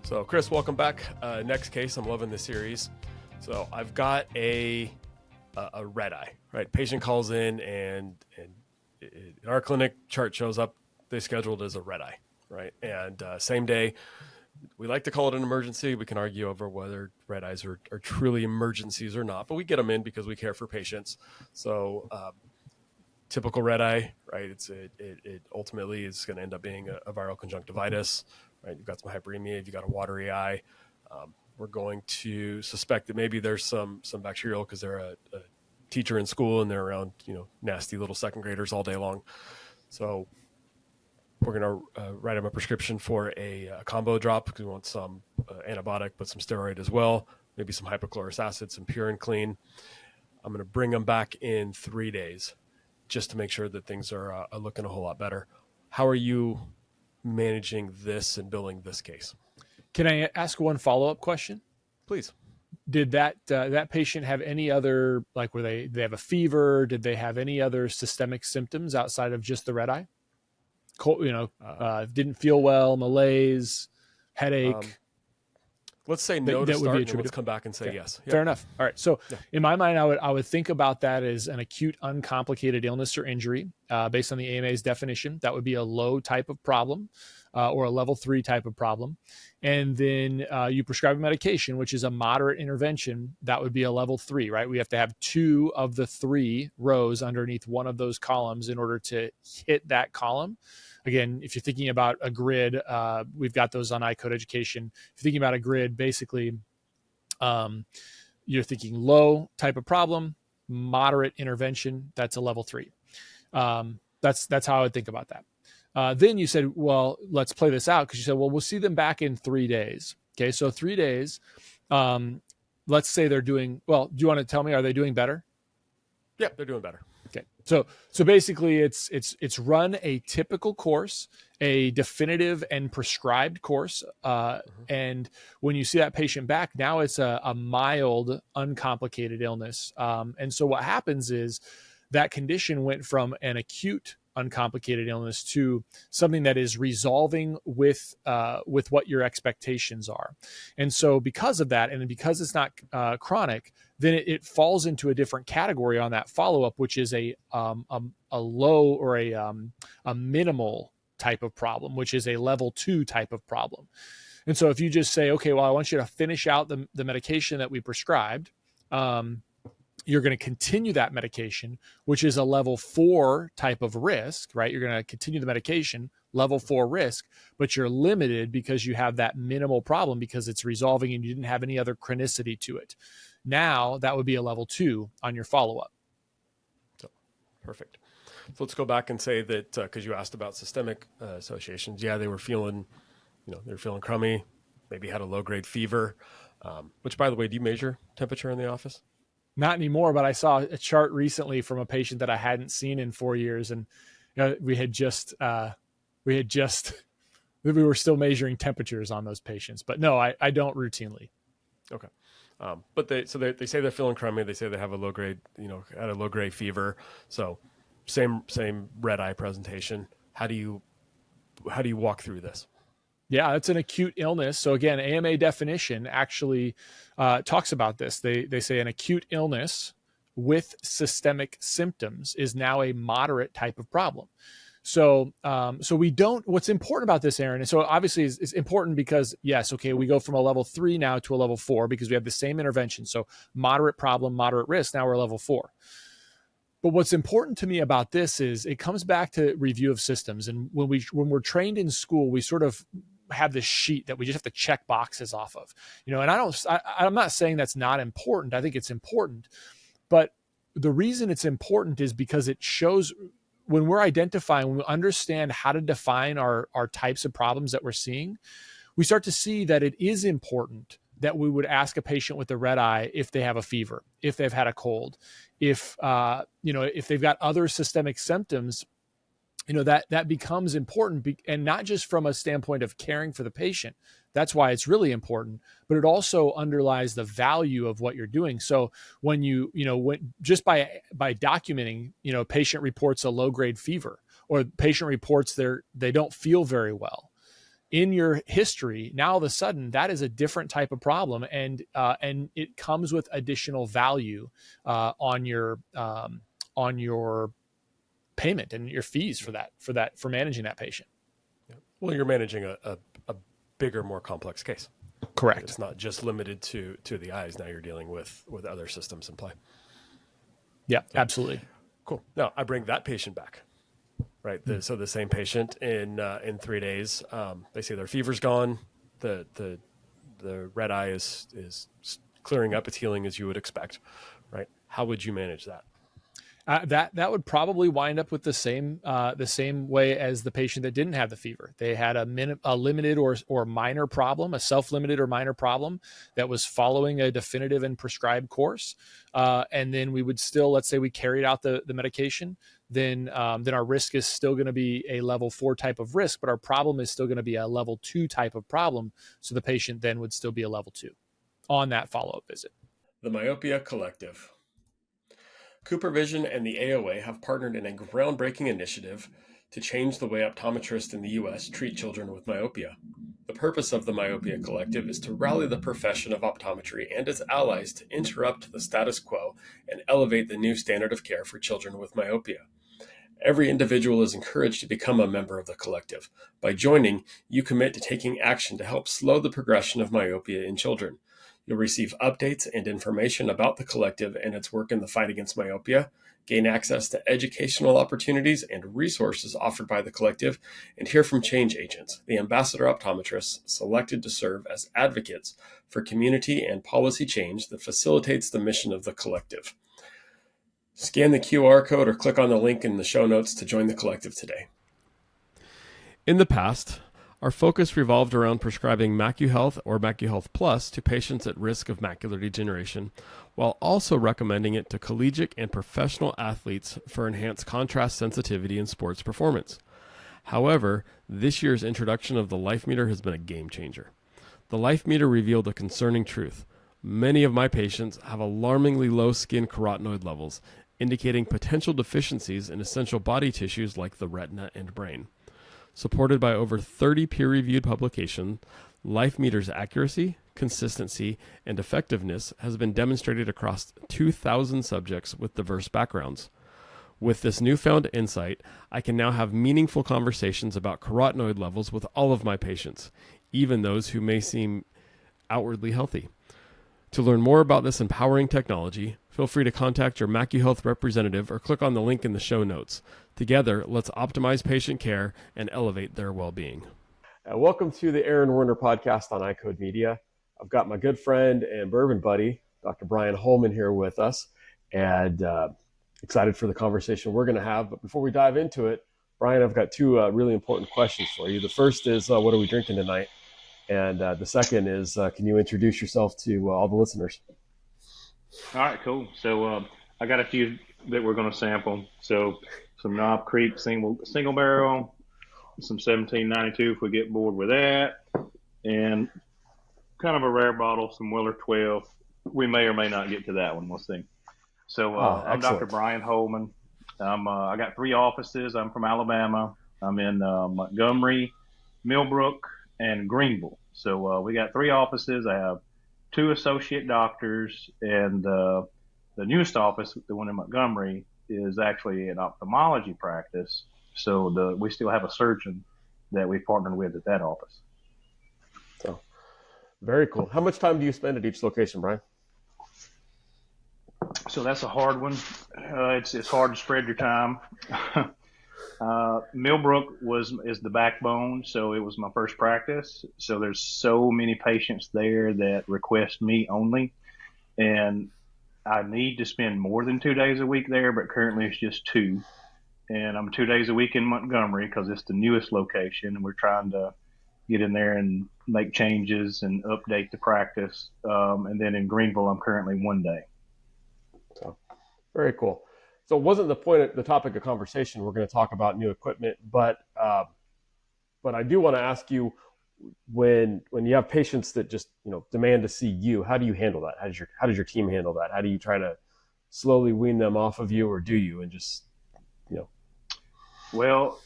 So Chris, welcome back. Next case, I'm loving the series. So I've got a red eye, right? Patient calls in and in our clinic chart shows up, they scheduled as a red eye, right? And same day, we like to call it an emergency. We can argue over whether red eyes are truly emergencies or not, but we get them in because we care for patients. So typical red eye, right? It ultimately is going to end up being a viral conjunctivitis, right? You've got some hyperemia, you've got a watery eye. We're going to suspect that maybe there's some bacterial because they're a teacher in school and they're around, nasty little second graders all day long. So we're going to write them a prescription for a combo drop because we want some antibiotic, but some steroid as well, maybe some hypochlorous acid, some Pure and Clean. I'm going to bring them back in 3 days just to make sure that things are looking a whole lot better. How are you managing this and billing this case? Can I ask one follow-up question? Please. Did that patient have any other, like, were they have a fever? Did they have any other systemic symptoms outside of just the red eye? Cold, didn't feel well, malaise, headache. Let's say no to start, and let's come back and say yes. Fair enough. All right. So in my mind, I would think about that as an acute uncomplicated illness or injury based on the AMA's definition. That would be a low type of problem or a level 3 type of problem. And then you prescribe a medication, which is a moderate intervention. That would be a level 3, right? We have to have 2 of the 3 rows underneath one of those columns in order to hit that column. Again, if you're thinking about a grid, we've got those on iCode Education. If you're thinking about a grid, basically, you're thinking low type of problem, moderate intervention. That's a level 3. That's how I would think about that. Then you said, well, let's play this out, because you said, well, we'll see them back in 3 days. Okay, so 3 days. Let's say they're doing well. Do you want to tell me, are they doing better? Yeah, they're doing better. Okay. So basically it's run a typical course, a definitive and prescribed course. And when you see that patient back, now it's a mild, uncomplicated illness. And so what happens is that condition went from an acute uncomplicated illness to something that is resolving with what your expectations are. And so because of that, and because it's not chronic, then it falls into a different category on that follow-up, which is a low or a minimal type of problem, which is a level 2 type of problem. And so if you just say, okay, well, I want you to finish out the medication that we prescribed, you're going to continue that medication, which is a level 4 type of risk, right? You're going to continue the medication, level 4 risk, but you're limited because you have that minimal problem because it's resolving and you didn't have any other chronicity to it. Now that would be a level 2 on your follow-up. So, perfect. So let's go back and say that, because you asked about systemic associations. Yeah, they were feeling, crummy, maybe had a low-grade fever, which, by the way, do you measure temperature in the office? Not anymore, but I saw a chart recently from a patient that I hadn't seen in 4 years. And we were still measuring temperatures on those patients, but no, I don't routinely. Okay. But they say they're feeling crummy. They say they have a low grade, had a low grade fever. So same red eye presentation. How do you walk through this? Yeah, it's an acute illness. So again, AMA definition actually talks about this. They say an acute illness with systemic symptoms is now a moderate type of problem. So we don't, what's important about this, Aaron, and so obviously it's important because yes, okay, we go from a level 3 now to a level 4 because we have the same intervention. So moderate problem, moderate risk, now we're a level 4. But what's important to me about this is it comes back to review of systems. And when we're trained in school, we sort of have this sheet that we just have to check boxes off of, and I'm not saying that's not important. I think it's important, but the reason it's important is because it shows when we're identifying, when we understand how to define our types of problems that we're seeing, we start to see that it is important that we would ask a patient with a red eye if they have a fever, if they've had a cold, if they've got other systemic symptoms, that becomes important, and not just from a standpoint of caring for the patient. That's why it's really important, but it also underlies the value of what you're doing. So when just by documenting, patient reports a low grade fever, or patient reports they don't feel very well, in your history, now all of a sudden that is a different type of problem, and it comes with additional value on your payment and your fees for managing that patient. Well, you're managing a bigger, more complex case. Correct. It's not just limited to the eyes. Now you're dealing with other systems in play. Yeah, absolutely. Cool. Now I bring that patient back, right? So the same patient in 3 days, they say their fever's gone. The red eye is clearing up. It's healing as you would expect, right? How would you manage that? That would probably wind up with the same way as the patient that didn't have the fever. They had a limited or minor problem, a self-limited or minor problem that was following a definitive and prescribed course. And then we would still, let's say we carried out the medication, then our risk is still going to be a level 4 type of risk, but our problem is still going to be a level 2 type of problem. So the patient then would still be a level 2 on that follow-up visit. The Myopia Collective. CooperVision and the AOA have partnered in a groundbreaking initiative to change the way optometrists in the U.S. treat children with myopia. The purpose of the Myopia Collective is to rally the profession of optometry and its allies to interrupt the status quo and elevate the new standard of care for children with myopia. Every individual is encouraged to become a member of the collective. By joining, you commit to taking action to help slow the progression of myopia in children. You'll receive updates and information about the collective and its work in the fight against myopia, gain access to educational opportunities and resources offered by the collective, and hear from change agents, the ambassador optometrists selected to serve as advocates for community and policy change that facilitates the mission of the collective. Scan the QR code or click on the link in the show notes to join the collective today. In the past, our focus revolved around prescribing MacuHealth or MacuHealth Plus to patients at risk of macular degeneration, while also recommending it to collegiate and professional athletes for enhanced contrast sensitivity in sports performance. However, this year's introduction of the Life Meter has been a game changer. The Life Meter revealed a concerning truth. Many of my patients have alarmingly low skin carotenoid levels, indicating potential deficiencies in essential body tissues like the retina and brain. Supported by over 30 peer-reviewed publications, Life Meter's accuracy, consistency, and effectiveness has been demonstrated across 2,000 subjects with diverse backgrounds. With this newfound insight, I can now have meaningful conversations about carotenoid levels with all of my patients, even those who may seem outwardly healthy. To learn more about this empowering technology, feel free to contact your MacuHealth representative or click on the link in the show notes. Together, let's optimize patient care and elevate their well-being. Welcome to the Aaron Werner podcast on iCode Media. I've got my good friend and bourbon buddy, Dr. Bryan Holman, here with us, and excited for the conversation we're going to have. But before we dive into it, Bryan, I've got two really important questions for you. The first is, what are we drinking tonight? And the second is, can you introduce yourself to all the listeners? All right, cool. So I got a few that we're going to sample. So some Knob Creek single barrel, some 1792 if we get bored with that, and kind of a rare bottle, some Weller 12. We may or may not get to that one. We'll see. So I'm Dr. Bryan Holman. I got 3 offices. I'm from Alabama. I'm in Montgomery, Millbrook, and Greenville. So we got 3 offices. I have 2 associate doctors, and the newest office, the one in Montgomery, is actually an ophthalmology practice. So we still have a surgeon that we partnered with at that office. So very cool. How much time do you spend at each location, Bryan? So that's a hard one. It's hard to spread your time. Millbrook is the backbone, so it was my first practice. So there's so many patients there that request me only, and I need to spend more than 2 days a week there, but currently it's just 2. And I'm 2 days a week in Montgomery because it's the newest location, and we're trying to get in there and make changes and update the practice. And then in Greenville, I'm currently 1 day. So very cool. So it wasn't the topic of conversation. We're going to talk about new equipment, but I do want to ask you, when you have patients that just demand to see you, how do you handle that? How does your team handle that? How do you try to slowly wean them off of you, or do you and just Well,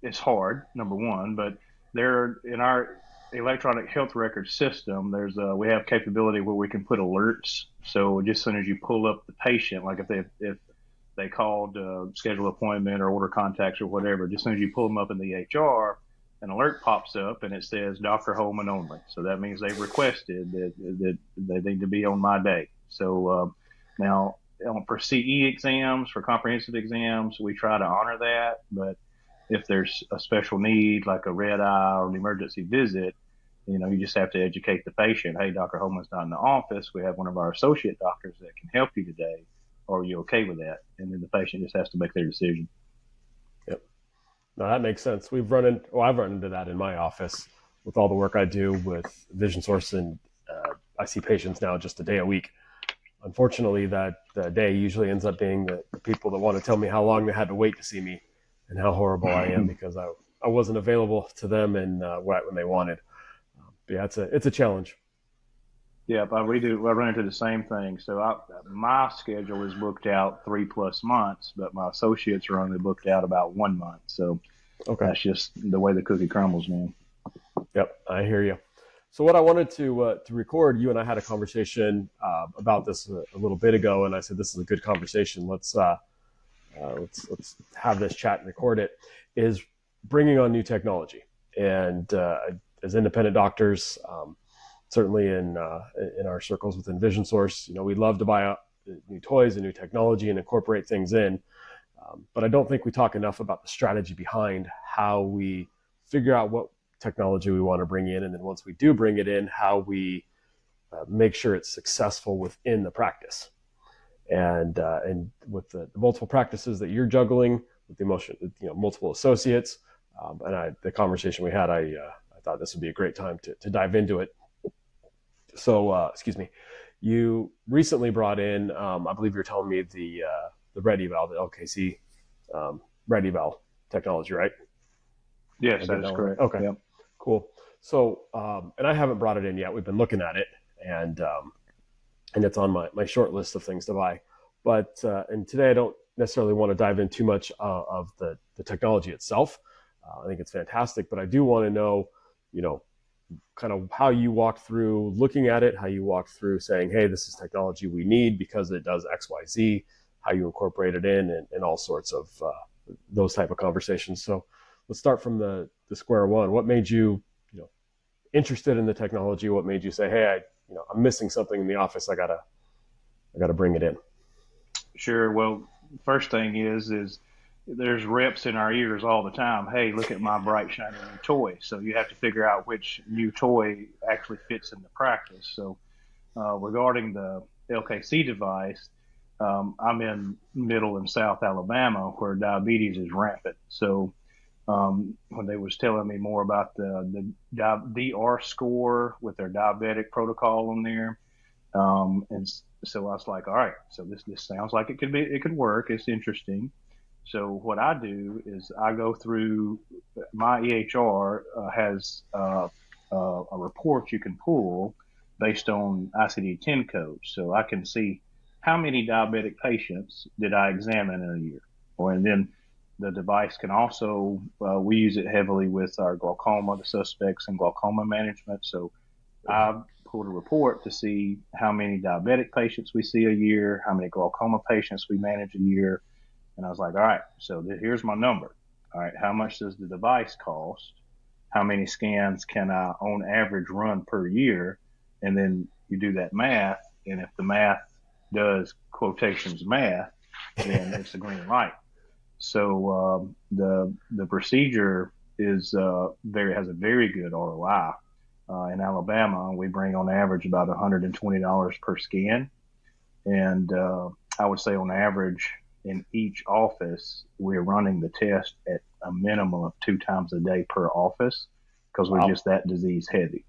it's hard, number one, but there in our electronic health record system, we have capability where we can put alerts. So just as soon as you pull up the patient, like if they called schedule appointment or order contacts or whatever, just as soon as you pull them up in the EHR, an alert pops up and it says Dr. Holman only. So that means they've requested that they need to be on my day. So now for CE exams, for comprehensive exams, we try to honor that. But if there's a special need like a red eye or an emergency visit, you just have to educate the patient. Hey, Dr. Holman's not in the office. We have one of our associate doctors that can help you today. Are you okay with that? And then the patient just has to make their decision. Yep. No, that makes sense. I've run into that in my office with all the work I do with Vision Source, and I see patients now just a day a week. Unfortunately, that day usually ends up being the people that want to tell me how long they had to wait to see me and how horrible I am because I wasn't available to them and when they wanted. But yeah, it's a challenge. Yeah, but I run into the same thing. So my schedule is booked out 3+ months, but my associates are only booked out about 1 month. So That's just the way the cookie crumbles, man. Yep, I hear you. So what I wanted to record, you and I had a conversation about this a little bit ago, and I said this is a good conversation. Let's have this chat and record it. Is bringing on new technology, and as independent doctors. Certainly in our circles within Vision Source, we love to buy new toys and new technology and incorporate things in. But I don't think we talk enough about the strategy behind how we figure out what technology we want to bring in. And then once we do bring it in, how we make sure it's successful within the practice. And with the multiple practices that you're juggling, with the multiple associates, and the conversation we had, I thought this would be a great time to dive into it. So, you recently brought in, I believe you're telling me the ReadyVal, the LKC ReadyVal technology, right? Yes, that is correct. Okay, yep. Cool. So, and I haven't brought it in yet. We've been looking at it, and it's on my short list of things to buy. But and today I don't necessarily want to dive in too much of the technology itself. I think it's fantastic, but I do want to know, kind of how you walk through looking at it, how you walk through saying, hey, this is technology we need because it does X, Y, Z, how you incorporate it in, and all sorts of those type of conversations. So let's start from the square one. What made you, interested in the technology? What made you say, hey, I'm missing something in the office. I gotta bring it in. Sure. Well, first thing is there's reps in our ears all the time. Hey, look at my bright, shiny new toy. So you have to figure out which new toy actually fits in the practice. So regarding the LKC device, I'm in middle and South Alabama where diabetes is rampant. So when they was telling me more about the DR score with their diabetic protocol on there, and so I was like, all right, so this sounds like it could work. It's interesting. So what I do is I go through my EHR has a report you can pull based on ICD-10 codes. So I can see how many diabetic patients did I examine in a year. And then the device can also, we use it heavily with our glaucoma, the suspects and glaucoma management. So I pulled a report to see how many diabetic patients we see a year, how many glaucoma patients we manage a year. And I was like, all right, so here's my number. All right, how much does the device cost? How many scans can I, on average, run per year? And then you do that math. And if the math does quotations math, then it's a green light. So the procedure has a very good ROI. In Alabama, we bring on average about $120 per scan. And I would say on average, in each office, we're running the test at a minimum of 2 times a day per office because we're just that disease heavy.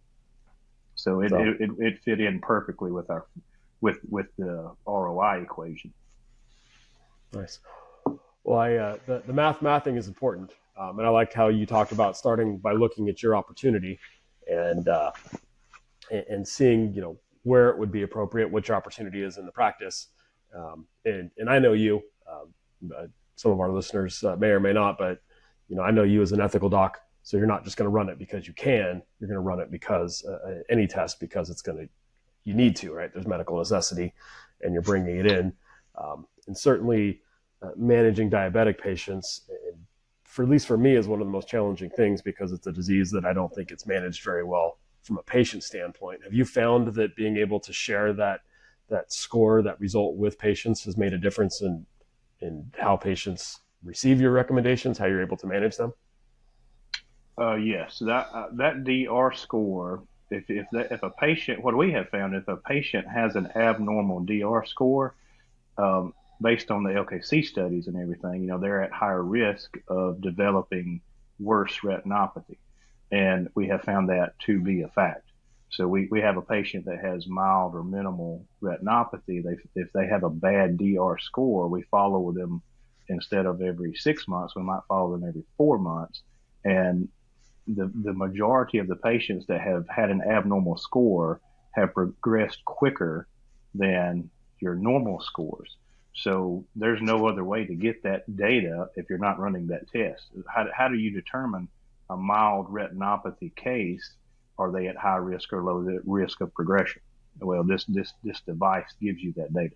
So it fit in perfectly with the ROI equation. Nice. Well, the mathing is important, and I liked how you talked about starting by looking at your opportunity and seeing where it would be appropriate, what your opportunity is in the practice. And I know you, some of our listeners may or may not, but I know you as an ethical doc. So you're not just going to run it because you can. You're going to run it because any test because you need to, right? There's medical necessity, and you're bringing it in. And certainly managing diabetic patients, at least for me, is one of the most challenging things because it's a disease that I don't think it's managed very well from a patient standpoint. Have you found that being able to share that score, that result with patients has made a difference in how patients receive your recommendations, how you're able to manage them? Yes, that DR score. If a patient, what we have found, if a patient has an abnormal DR score, based on the LKC studies and everything, they're at higher risk of developing worse retinopathy, and we have found that to be a fact. So we have a patient that has mild or minimal retinopathy. If they have a bad DR score, we follow them instead of every 6 months, we might follow them every 4 months, and the majority of the patients that have had an abnormal score have progressed quicker than your normal scores. So there's no other way to get that data if you're not running that test. How do you determine a mild retinopathy case? Are they at high risk or low risk of progression? Well, this device gives you that data.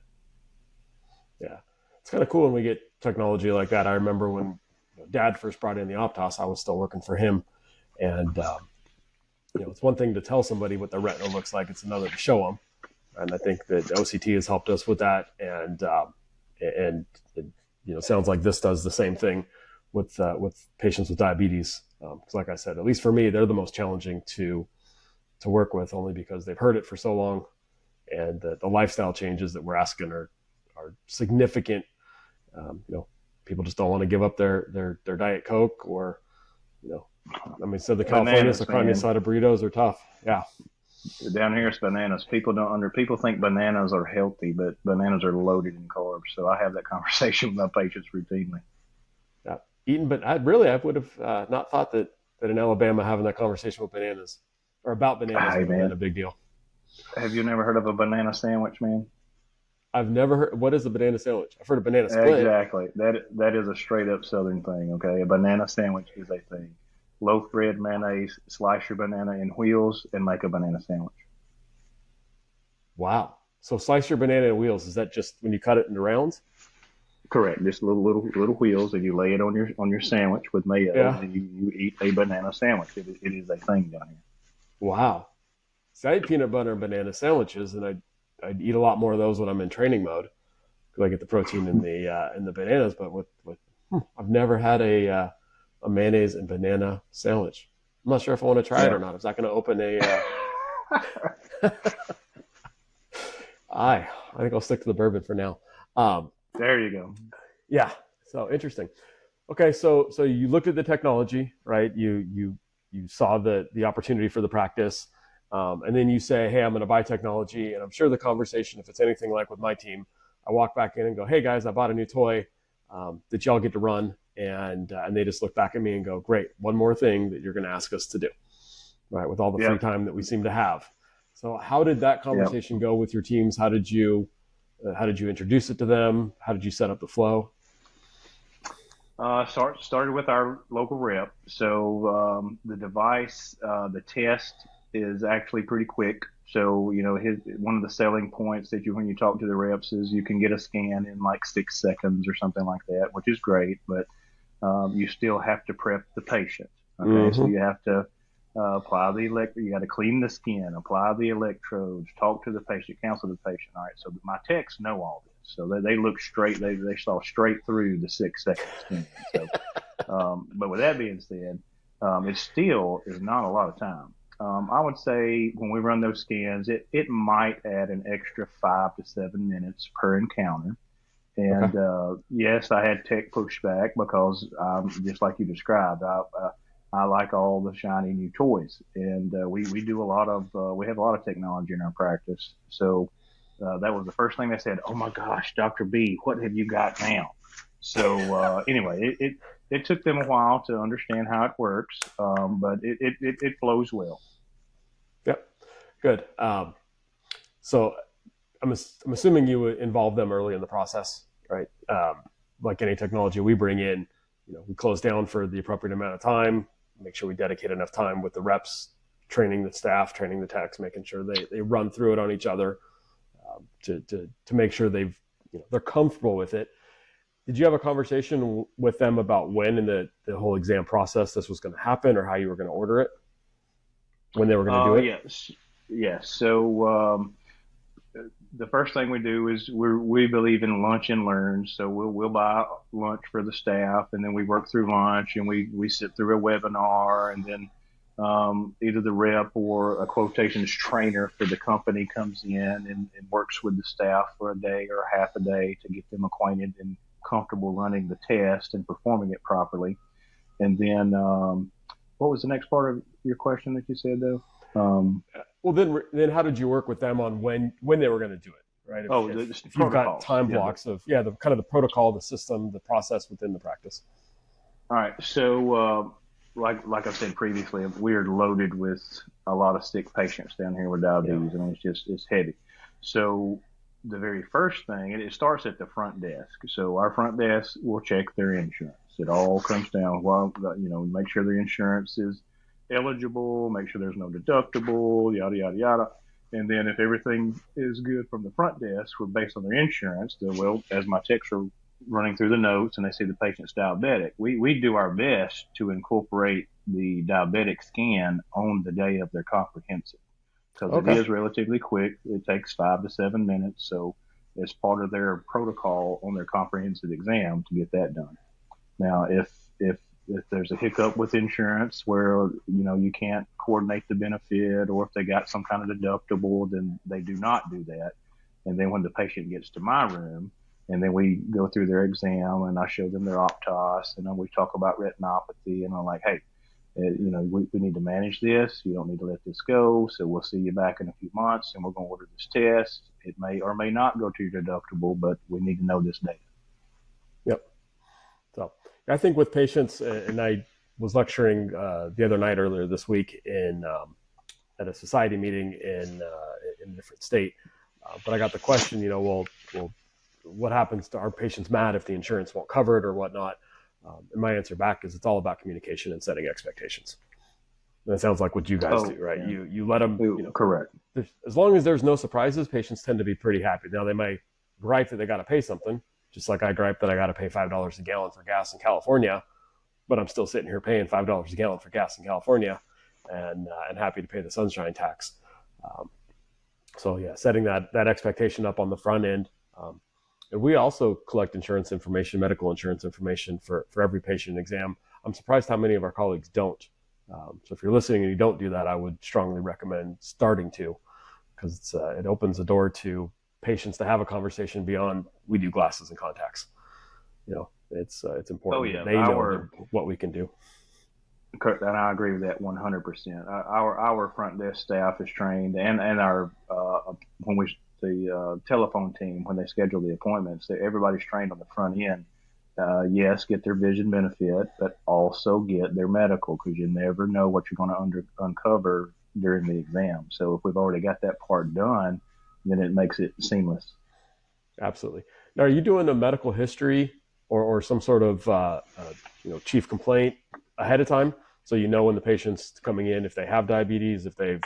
Yeah, it's kind of cool when we get technology like that. I remember when Dad first brought in the Optos, I was still working for him. And, it's one thing to tell somebody what the retina looks like. It's another to show them. And I think that OCT has helped us with that. And it sounds like this does the same thing with patients with diabetes. Because like I said, at least for me, they're the most challenging to work with, only because they've heard it for so long. And the lifestyle changes that we're asking are significant. People just don't want to give up their Diet Coke or, so the California, the carne asada burritos are tough. Yeah. Down here it's bananas. People think bananas are healthy, but bananas are loaded in carbs. So I have that conversation with my patients routinely. Yeah. But I would have not thought that in Alabama having that conversation with bananas or about bananas would have been a big deal. Have you never heard of a banana sandwich, man? I've never heard. What is a banana sandwich? I've heard of banana split. Exactly. That is a straight up Southern thing. Okay, a banana sandwich is a thing. Loaf bread, mayonnaise, slice your banana in wheels, and make a banana sandwich. Wow. So slice your banana in wheels. Is that just when you cut it into rounds? Correct. Just little wheels, and you lay it on your sandwich with mayo, and you eat a banana sandwich. It is a thing down here. Wow. See, I eat peanut butter and banana sandwiches, and I'd eat a lot more of those when I'm in training mode because I get the protein in the bananas. But I've never had a mayonnaise and banana sandwich. I'm not sure if I want to try it or not. Is that going to open a? I think I'll stick to the bourbon for now. There you go. Yeah. So interesting. Okay. So you looked at the technology, right? You saw the opportunity for the practice. And then you say, hey, I'm going to buy technology. And I'm sure the conversation, if it's anything like with my team, I walk back in and go, hey, guys, I bought a new toy that y'all get to run. And they just look back at me and go, great, one more thing that you're going to ask us to do, right, with all the free time that we seem to have. So how did that conversation go with your teams? How did you introduce it to them? How did you set up the flow? Started with our local rep. So the device, the test is actually pretty quick. So, one of the selling points that when you talk to the reps is you can get a scan in like 6 seconds or something like that, which is great, but you still have to prep the patient. Okay. Mm-hmm. So you have to apply you got to clean the skin, apply the electrodes, talk to the patient, counsel the patient. All right. So my techs know all this. So they look straight, they saw straight through the 6 second scan. So, but with that being said, it still is not a lot of time. I would say when we run those scans, it might add an extra 5 to 7 minutes per encounter. And yes, I had tech pushback because just like you described, I like all the shiny new toys, and we do we have a lot of technology in our practice. So that was the first thing they said. Oh my gosh, Dr. B, what have you got now? So anyway, it took them a while to understand how it works, but it flows well. Yep, good. So I'm assuming you would involve them early in the process, right? Like any technology we bring in, we close down for the appropriate amount of time, make sure we dedicate enough time with the reps, training the staff, training the techs, making sure they run through it on each other to make sure they're comfortable with it. Did you have a conversation with them about when in the whole exam process this was going to happen, or how you were going to order it, when they were going to do it? Yes. So the first thing we do is we believe in lunch and learn. So we'll buy lunch for the staff, and then we work through lunch, and we sit through a webinar, and then either the rep or a quotations trainer for the company comes in and works with the staff for a day or half a day to get them acquainted and comfortable running the test and performing it properly. And then what was the next part of your question that you said, though? Well, then how did you work with them on when they were going to do it, right? If you've got time blocks of the kind of the protocol, the system, the process within the practice. All right. So like I said previously, we're loaded with a lot of sick patients down here with diabetes. I mean, it's heavy. So the very first thing, and it starts at the front desk. So our front desk will check their insurance. It all comes down, make sure their insurance is eligible, make sure there's no deductible, yada, yada, yada. And then if everything is good from the front desk, we're based on their insurance, as my techs are running through the notes and they see the patient's diabetic, we do our best to incorporate the diabetic scan on the day of their comprehensive. Because it is relatively quick. It takes 5 to 7 minutes. So it's part of their protocol on their comprehensive exam to get that done. Now, if there's a hiccup with insurance where, you can't coordinate the benefit, or if they got some kind of deductible, then they do not do that. And then when the patient gets to my room, and then we go through their exam and I show them their Optos, and then we talk about retinopathy, and I'm like, hey, we need to manage this. You don't need to let this go. So we'll see you back in a few months, and we're going to order this test. It may or may not go to your deductible, but we need to know this data. Yep. So I think with patients, and I was lecturing the other night earlier this week at a society meeting in a different state, but I got the question, well, what happens to our patients, Matt, if the insurance won't cover it or whatnot? And my answer back is it's all about communication and setting expectations. And that sounds like what you guys do, right? Yeah. You let them, correct. As long as there's no surprises, patients tend to be pretty happy. Now they might gripe that they got to pay something, just like I gripe that I got to pay $5 a gallon for gas in California, but I'm still sitting here paying $5 a gallon for gas in California, and happy to pay the sunshine tax. Setting that expectation up on the front end. And we also collect insurance information, medical insurance information for every patient exam. I'm surprised how many of our colleagues don't. So if you're listening and you don't do that, I would strongly recommend starting to, because it opens the door to patients to have a conversation beyond we do glasses and contacts. It's important that they know what we can do. And I agree with that 100%. Our front desk staff is trained, and our the telephone team, when they schedule the appointments, everybody's trained on the front end. Yes, get their vision benefit, but also get their medical, because you never know what you're going to uncover during the exam. So if we've already got that part done, then it makes it seamless. Absolutely. Now, are you doing a medical history or some sort of chief complaint ahead of time, so when the patient's coming in, if they have diabetes, if they've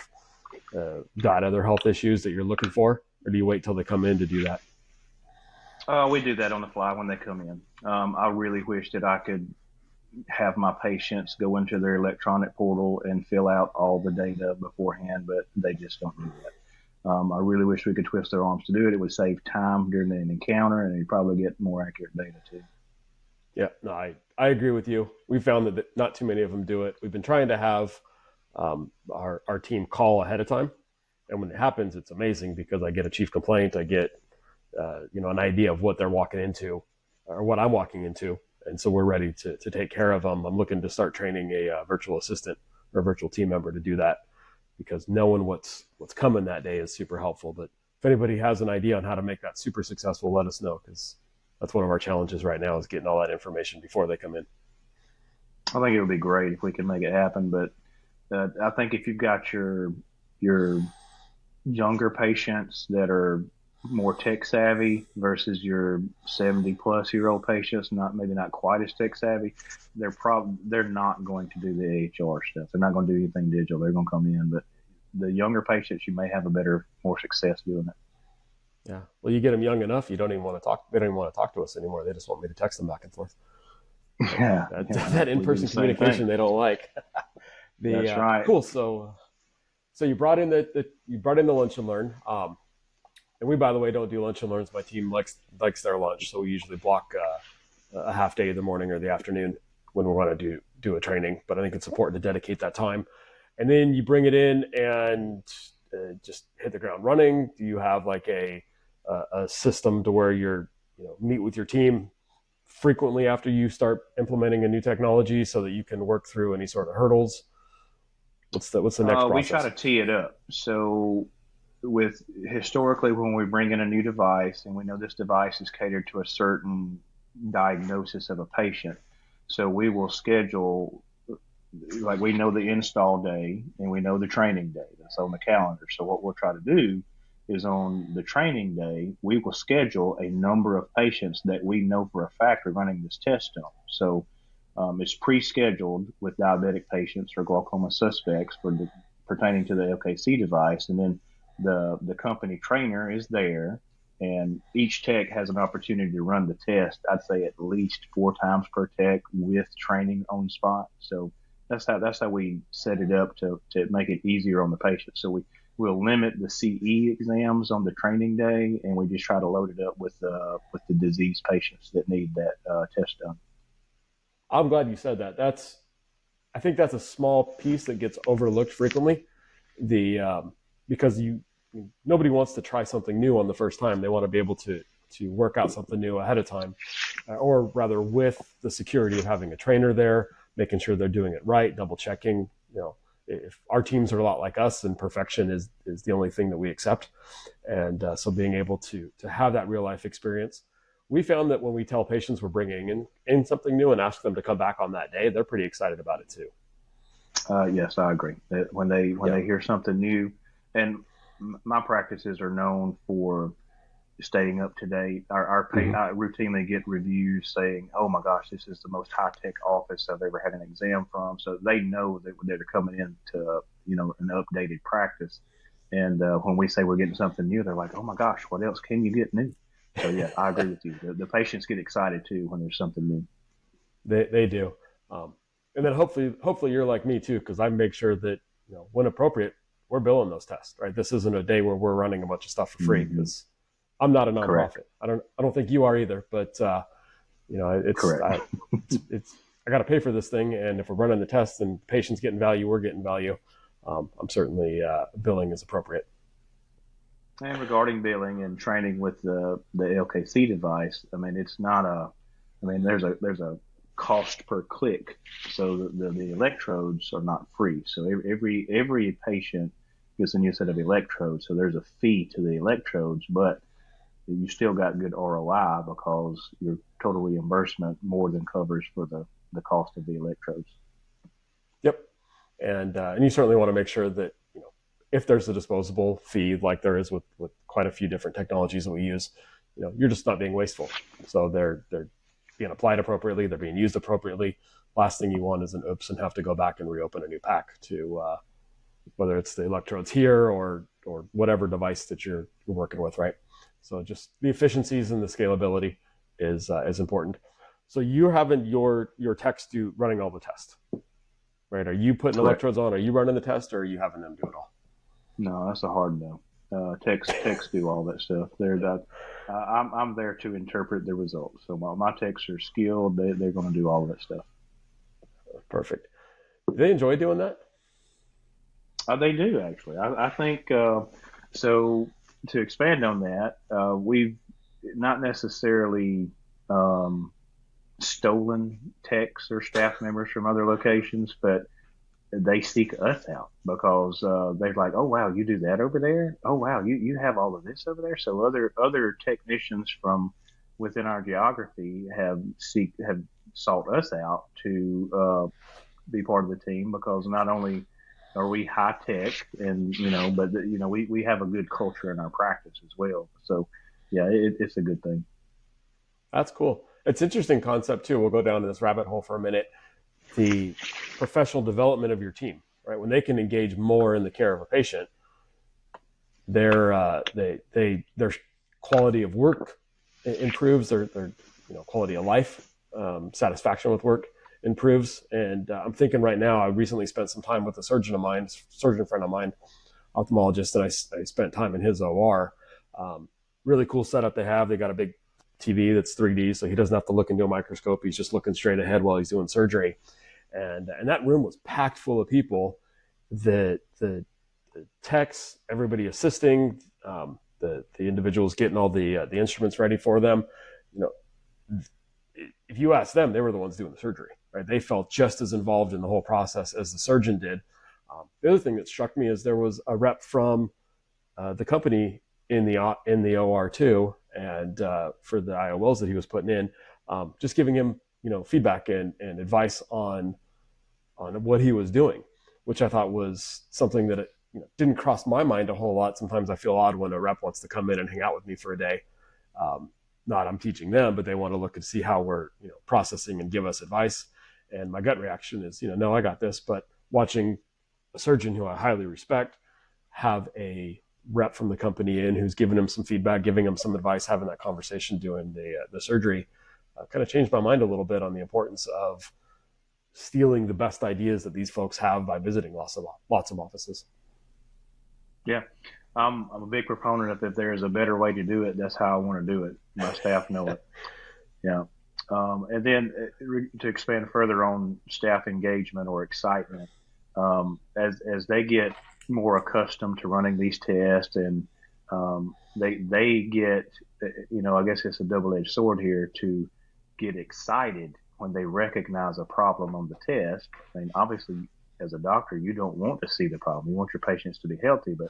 got other health issues that you're looking for, or do you wait till they come in to do that? We do that on the fly when they come in. I really wish that I could have my patients go into their electronic portal and fill out all the data beforehand, but they just don't do that. I really wish we could twist their arms to do it. It would save time during an encounter, and you'd probably get more accurate data too. Yeah, no, I agree with you. We found that not too many of them do it. We've been trying to have our team call ahead of time. And when it happens, it's amazing, because I get a chief complaint. I get, an idea of what they're walking into or what I'm walking into. And so we're ready to take care of them. I'm looking to start training a virtual assistant or a virtual team member to do that, because knowing what's coming that day is super helpful. But if anybody has an idea on how to make that super successful, let us know, because that's one of our challenges right now, is getting all that information before they come in. I think it would be great if we could make it happen. But I think if you've got your younger patients that are more tech savvy versus your 70-plus-year-old patients, maybe not quite as tech savvy, they're not going to do the AHR stuff. They're not going to do anything digital. They're going to come in, but the younger patients, you may have more success doing it. Yeah. Well, you get them young enough, you don't even want to talk. They don't even want to talk to us anymore. They just want me to text them back and forth. Yeah. That in-person communication they don't like. That's right. Cool. So you brought in the lunch and learn. And we, by the way, don't do lunch and learns. My team likes their lunch, so we usually block a half day of the morning or the afternoon when we want to do a training. But I think it's important to dedicate that time. And then you bring it in and just hit the ground running. Do you have like a system to where you're meet with your team frequently after you start implementing a new technology so that you can work through any sort of hurdles? What's the next process? We try to tee it up. So historically, when we bring in a new device and we know this device is catered to a certain diagnosis of a patient, so we will schedule, like we know the install day and we know the training day. That's on the calendar. So what we'll try to do is on the training day, we will schedule a number of patients that we know for a fact are running this test on. So it's pre-scheduled with diabetic patients or glaucoma suspects pertaining to the LKC device. And then the company trainer is there, and each tech has an opportunity to run the test. I'd say at least 4 times per tech with training on spot. So that's how we set it up to make it easier on the patient. So we'll limit the CE exams on the training day, and we just try to load it up with the disease patients that need that test done. I'm glad you said that. I think that's a small piece that gets overlooked frequently. Because nobody wants to try something new on the first time. They want to be able to work out something new ahead of time, or rather with the security of having a trainer there, making sure they're doing it right, double checking. If our teams are a lot like us, and perfection is the only thing that we accept. And so being able to have that real life experience, we found that when we tell patients we're bringing in something new and ask them to come back on that day, they're pretty excited about it too. Yes, I agree. When they hear something new, and my practices are known for staying up to date. I routinely get reviews saying, "Oh my gosh, this is the most high tech office I've ever had an exam from." So they know that they're coming into an updated practice. And when we say we're getting something new, they're like, "Oh my gosh, what else can you get new?" So yeah, I agree with you. The patients get excited too when there's something new. They do. And then hopefully you're like me too, because I make sure that when appropriate, we're billing those tests. Right. This isn't a day where we're running a bunch of stuff for free, because I'm not a nonprofit. Correct. I don't think you are either. But it's Correct. I got to pay for this thing, and if we're running the tests and patients getting value, we're getting value. I'm certainly billing is appropriate. And regarding billing and training with the LKC device, I mean, it's not there's a cost per click. So the electrodes are not free. So every patient gets a new set of electrodes. So there's a fee to the electrodes, but you still got good ROI because your total reimbursement more than covers for the cost of the electrodes. Yep. And you certainly want to make sure that if there's a disposable fee, like there is with quite a few different technologies that we use, you're just not being wasteful. So they're being applied appropriately, they're being used appropriately. Last thing you want is an oops and have to go back and reopen a new pack to whether it's the electrodes here or whatever device that you're working with, right? So just the efficiencies and the scalability is important. So you're having your techs running all the tests, right? Are you putting Correct. electrodes on? Are you running the test, or are you having them do it all? No, that's a hard no. Techs do all that stuff. I'm there to interpret the results. So my techs are skilled. They're going to do all of that stuff. Perfect. Do they enjoy doing that? They do, actually. I think so. To expand on that, we've not necessarily stolen techs or staff members from other locations, but they seek us out because they're like, "Oh wow, you do that over there? Oh wow, you have all of this over there." So other technicians from within our geography have sought us out to be part of the team, because not only are we high tech? And but we have a good culture in our practice as well. So yeah, it's a good thing. That's cool. It's an interesting concept too. We'll go down to this rabbit hole for a minute. The professional development of your team, right? When they can engage more in the care of a patient, their quality of work improves, their quality of life, satisfaction with work improves. And I'm thinking right now, I recently spent some time with a surgeon friend of mine, ophthalmologist, and I spent time in his OR. Really cool setup they have. They got a big TV that's 3D, so he doesn't have to look into a microscope. He's just looking straight ahead while he's doing surgery. And that room was packed full of people. The techs, everybody assisting, the individuals getting all the instruments ready for them. If you ask them, they were the ones doing the surgery, right? They felt just as involved in the whole process as the surgeon did. The other thing that struck me is there was a rep from the company in the OR too, and for the IOLs that he was putting in, just giving him feedback and advice on what he was doing, which I thought was something that didn't cross my mind a whole lot. Sometimes I feel odd when a rep wants to come in and hang out with me for a day. Not I'm teaching them, but they want to look and see how we're processing and give us advice. And my gut reaction is, no, I got this. But watching a surgeon who I highly respect have a rep from the company in who's giving him some feedback, giving him some advice, having that conversation doing the surgery, kind of changed my mind a little bit on the importance of stealing the best ideas that these folks have by visiting lots of offices. Yeah. I'm a big proponent of if there is a better way to do it, that's how I want to do it. My staff know it. Yeah. And then to expand further on staff engagement or excitement, as they get more accustomed to running these tests and they get, I guess it's a double-edged sword here, to get excited when they recognize a problem on the test. I mean, obviously, as a doctor, you don't want to see the problem. You want your patients to be healthy, but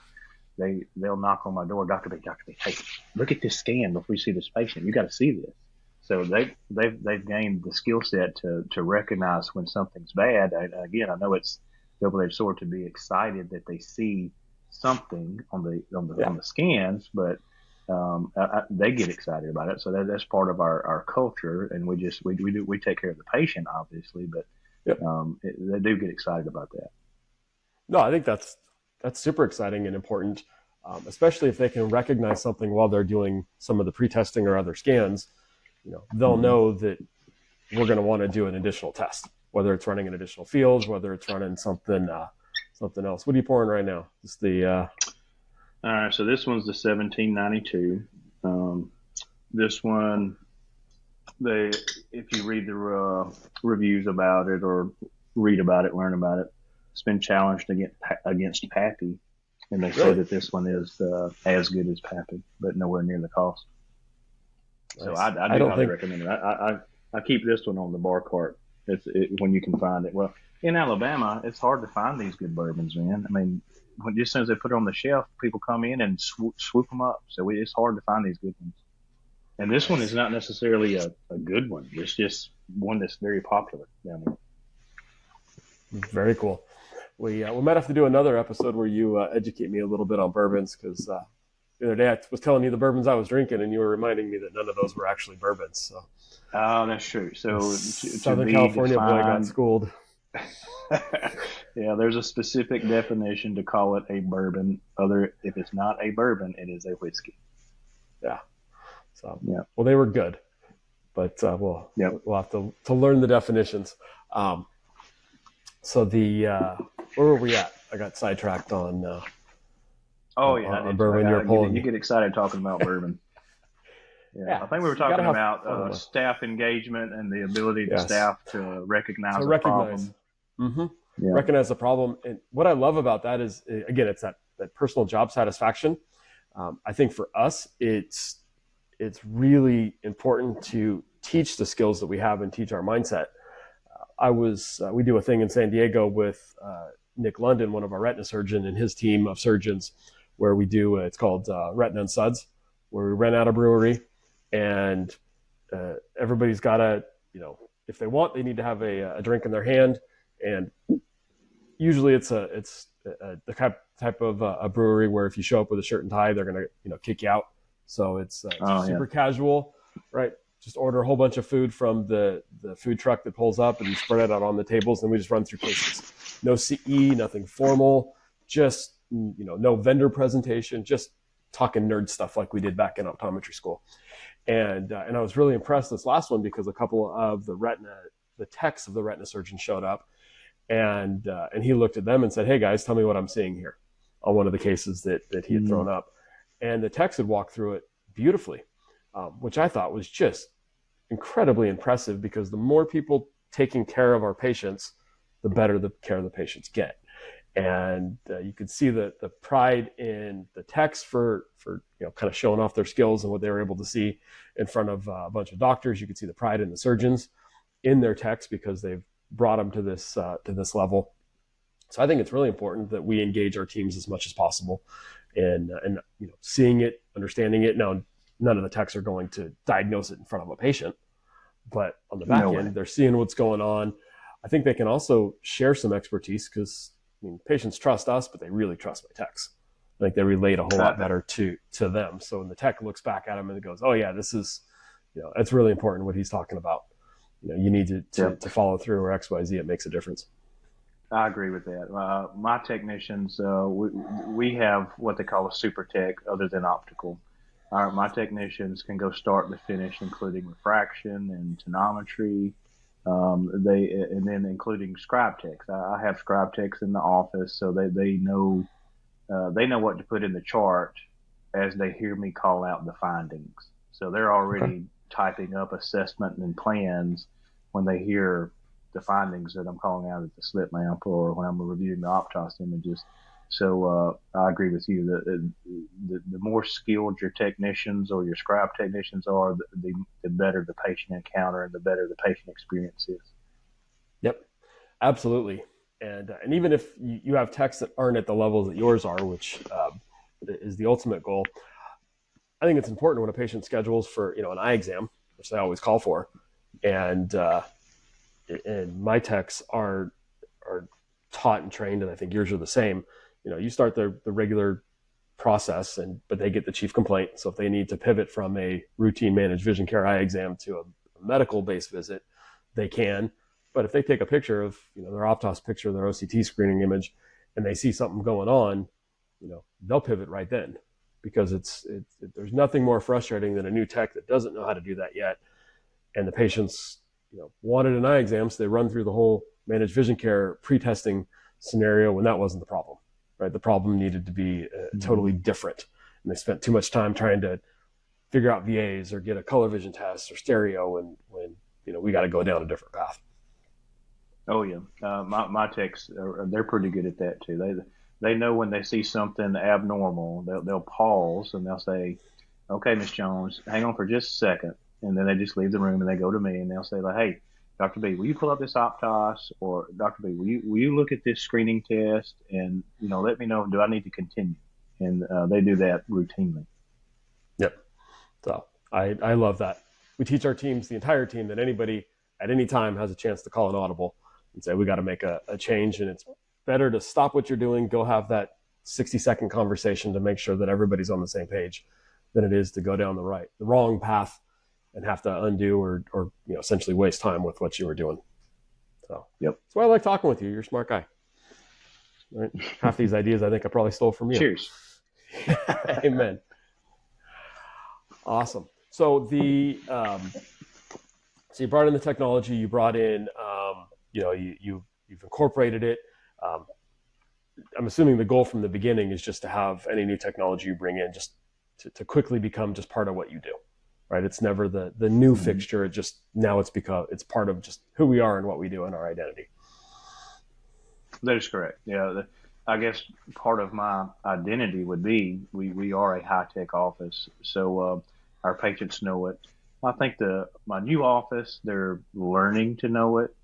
they'll knock on my door, Dr. B, hey, look at this scan before you see this patient. You got to see this. So they've gained the skill set to recognize when something's bad. Again, I know it's double-edged sword to be excited that they see something on the scans, but they get excited about it. So that's part of our culture, and we take care of the patient, obviously, but they do get excited about that. No, I think that's super exciting and important, especially if they can recognize something while they're doing some of the pre-testing or other scans. They'll know that we're going to want to do an additional test, whether it's running an additional fields, whether it's running something else. What are you pouring right now? Just the. All right, so this one's the 1792. This one, if you read the reviews about it or read about it, learn about it, it's been challenged against Pappy, and they say that this one is as good as Pappy, but nowhere near the cost. Nice. So I do highly recommend it. I keep this one on the bar cart when you can find it. Well, in Alabama, it's hard to find these good bourbons, man. I mean, just as soon as they put it on the shelf, people come in and swoop them up. So it's hard to find these good ones. And this one is not necessarily a good one. It's just one that's very popular down there. Very cool. We might have to do another episode where you educate me a little bit on bourbons, because the other day I was telling you the bourbons I was drinking, and you were reminding me that none of those were actually bourbons. So. Oh, that's true. So Southern California boy got schooled. Yeah, there's a specific definition to call it a bourbon. If it's not a bourbon, it is a whiskey. Yeah. So well, they were good, but we'll have to learn the definitions. So where were we at? I got sidetracked on. On bourbon. You get excited talking about bourbon. Yeah, I think we were talking about staff engagement and the ability to staff to recognize a problem. Mm-hmm. Yeah. Recognize the problem. And what I love about that is, again, it's that personal job satisfaction. I think for us, it's really important to teach the skills that we have and teach our mindset. We do a thing in San Diego with Nick London, one of our retina surgeon, and his team of surgeons, where we do, it's called Retina and Suds, where we rent out a brewery, and everybody's got if they want, they need to have a drink in their hand, and usually it's the type of a brewery where if you show up with a shirt and tie, they're going to kick you out. So it's super casual, right? Just order a whole bunch of food from the food truck that pulls up and spread it out on the tables, and we just run through cases. No CE, nothing formal, just no vendor presentation, just talking nerd stuff like we did back in optometry school. And I was really impressed this last one because a couple of the techs of the retina surgeon showed up, and he looked at them and said, "Hey guys, tell me what I'm seeing here," on one of the cases that he had thrown up. And the techs had walked through it beautifully, which I thought was just incredibly impressive, because the more people taking care of our patients, the better the care the patients get. And you could see the pride in the techs for kind of showing off their skills and what they were able to see in front of a bunch of doctors. You could see the pride in the surgeons in their techs because they've brought them to this level. So I think it's really important that we engage our teams as much as possible, and seeing it, understanding it. Now, none of the techs are going to diagnose it in front of a patient, but on the back end, they're seeing what's going on. I think they can also share some expertise, because patients trust us, but they really trust my techs. I think they relate a whole lot better to them. So when the tech looks back at them and it goes, "Oh yeah, this is, it's really important what he's talking about. You need to follow through, or X, Y, Z. It makes a difference." I agree with that. My technicians, we have what they call a super tech, other than optical. My technicians can go start to finish, including refraction and tonometry. And then including scribe techs. I have scribe techs in the office, so they know what to put in the chart as they hear me call out the findings. So they're already typing up assessment and plans when they hear the findings that I'm calling out at the slit lamp, or when I'm reviewing the Optos images. So I agree with you that the more skilled your technicians or your scribe technicians are, the better the patient encounter and the better the patient experience is. Yep, absolutely. And even if you have techs that aren't at the levels that yours are, which is the ultimate goal, I think it's important when a patient schedules for an eye exam, which they always call for, and my techs are taught and trained, and I think yours are the same. You start the regular process, but they get the chief complaint. So if they need to pivot from a routine managed vision care eye exam to a medical based visit, they can. But if they take a picture of their Optos picture, their OCT screening image, and they see something going on, they'll pivot right then, because there's nothing more frustrating than a new tech that doesn't know how to do that yet, and the patients wanted an eye exam, so they run through the whole managed vision care pre-testing scenario when that wasn't the problem. Right, the problem needed to be totally different, and they spent too much time trying to figure out VAs or get a color vision test or stereo, and when we got to go down a different path. Oh yeah, my techs they're pretty good at that too. They know when they see something abnormal, they'll pause and they'll say, "Okay, Miss Jones, hang on for just a second," and then they just leave the room and they go to me and they'll say like, "Hey, Dr. B, will you pull up this Optos?" Or "Dr. B, will you look at this screening test and let me know, do I need to continue?" And they do that routinely. Yep. So I love that. We teach our teams, the entire team, that anybody at any time has a chance to call an audible and say, "We got to make a change," and it's better to stop what you're doing, go have that 60-second conversation to make sure that everybody's on the same page, than it is to go down the wrong path and have to undo or essentially waste time with what you were doing. So yep, that's why I like talking with you. You're a smart guy. Right? Half these ideas I think I probably stole from you. Cheers. Amen. Awesome. So you brought in the technology. You brought in you've incorporated it. I'm assuming the goal from the beginning is just to have any new technology you bring in just to quickly become just part of what you do. Right, it's never the new fixture. It's part of just who we are and what we do and our identity. That is correct. Yeah, I guess part of my identity would be we are a high tech office, so our patients know it. I think my new office, they're learning to know it.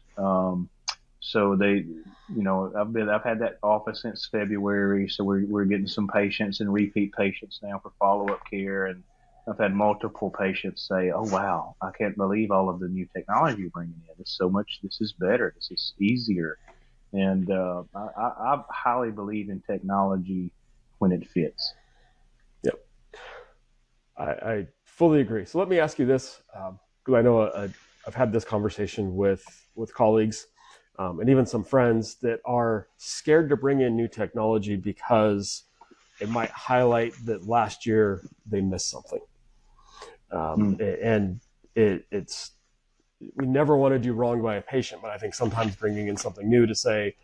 So they, I've had that office since February, so we're getting some patients and repeat patients now for follow up care. And I've had multiple patients say, "Oh, wow, I can't believe all of the new technology you're bringing in. This is better. This is easier." And I highly believe in technology when it fits. Yep. I fully agree. So let me ask you this, because I know I've had this conversation with colleagues and even some friends that are scared to bring in new technology because it might highlight that last year they missed something. And it's we never want to do wrong by a patient, but I think sometimes bringing in something new to say,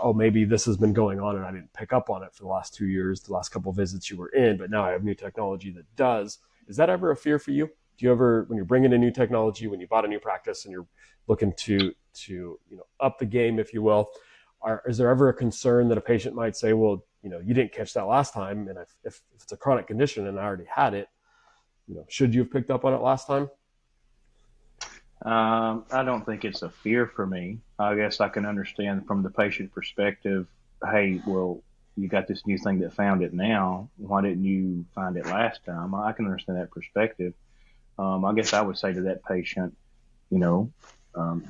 oh, maybe this has been going on and I didn't pick up on it for the last 2 years, the last couple of visits you were in, but now I have new technology that does. Is that ever a fear for you? Do you ever, when you're bringing in new technology, when you bought a new practice and you're looking to up the game, if you will, is there ever a concern that a patient might say, well, you didn't catch that last time, and if it's a chronic condition and I already had it, should you have picked up on it last time? I don't think it's a fear for me. I guess I can understand from the patient perspective. Hey, well, you got this new thing that found it now. Why didn't you find it last time? I can understand that perspective. I guess I would say to that patient,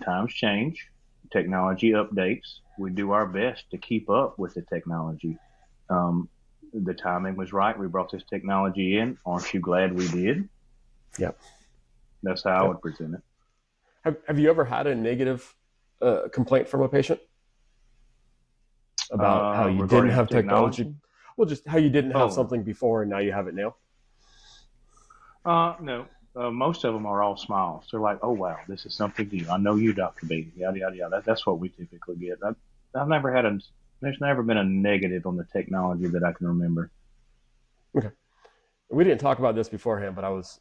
times change, technology updates. We do our best to keep up with the technology. The timing was right. We brought this technology in. Aren't you glad we did? Yep. That's how I would present it. Have you ever had a negative complaint from a patient about how you didn't have technology? Well, just how you didn't have something before and now you have it now. No. Most of them are all smiles. They're like, "Oh wow, this is something new. I know you, Dr. B." Yada yada yada. That's what we typically get. I've never had There's never been a negative on the technology that I can remember. Okay. We didn't talk about this beforehand, but I was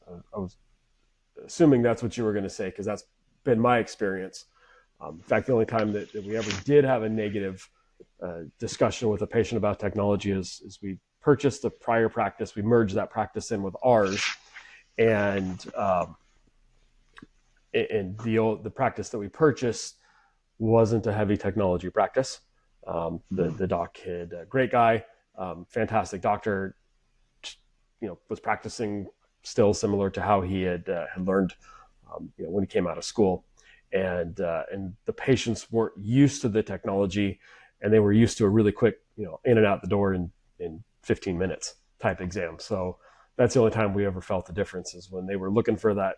assuming that's what you were going to say, because that's been my experience. In fact, the only time that we ever did have a negative discussion with a patient about technology is we purchased a prior practice. We merged that practice in with ours, and the practice that we purchased wasn't a heavy technology practice. The doc had a great guy, fantastic doctor, was practicing still similar to how he had learned when he came out of school, and the patients weren't used to the technology, and they were used to a really quick in and out the door in 15 minutes type exam. So that's the only time we ever felt the difference, is when they were looking for that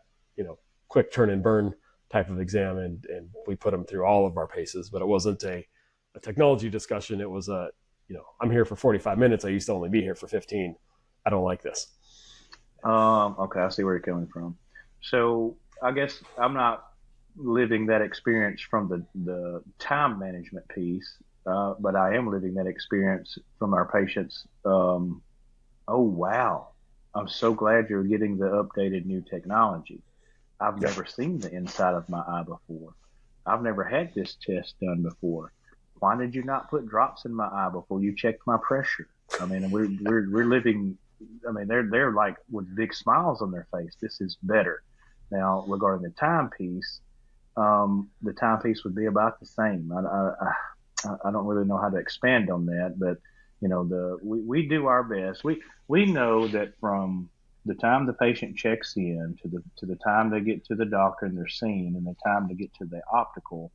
quick turn and burn type of exam, and we put them through all of our paces. But it wasn't a technology discussion. It was I'm here for 45 minutes. I used to only be here for 15. I don't like this. Okay, I see where you're coming from. So I guess I'm not living that experience from the time management piece, but I am living that experience from our patients. Oh wow, I'm so glad you're getting the updated new technology. I've never seen the inside of my eye before. I've never had this test done before. Why did you not put drops in my eye before you checked my pressure? I mean, we're living. I mean, they're like with big smiles on their face. This is better. Now, regarding the timepiece, the timepiece would be about the same. I don't really know how to expand on that, but we do our best. We know that from the time the patient checks in to the time they get to the doctor and they're seen, and the time to get to the optical,